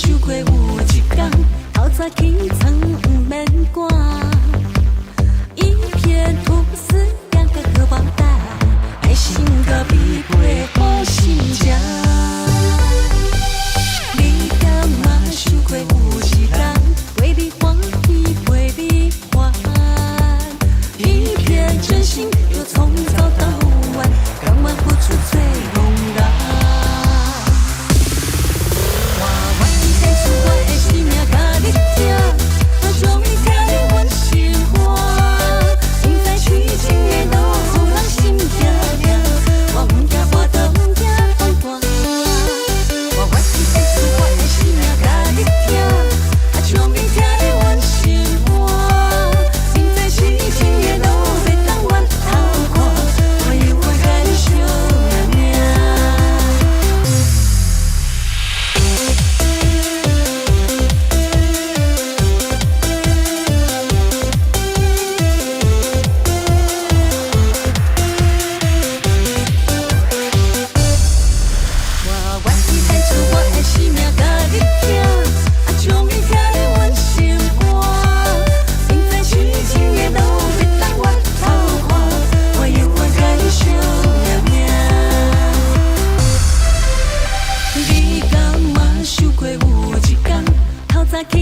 想过有一天，透早起床不免赶，一片吐司两个荷包蛋，爱心搁比过好心食。你敢嘛想过有一天，为你欢喜为你还，一片真心又从早到晚，敢嘛付出最勇敢。我一开始我的生命甲你听，终于听你阮心话，明知痴情的路予人心痛痛，我不惊跋倒，不惊风寒。我一开始我的生命甲你听，终于听你阮心话，明知痴情的路袂当回头看，我犹原甲你相命。我一开始我的生命甲你听，终于听你阮心话，明知痴情的路袂当回头看，我犹原甲你相命。你敢嘛想过有一天，透早起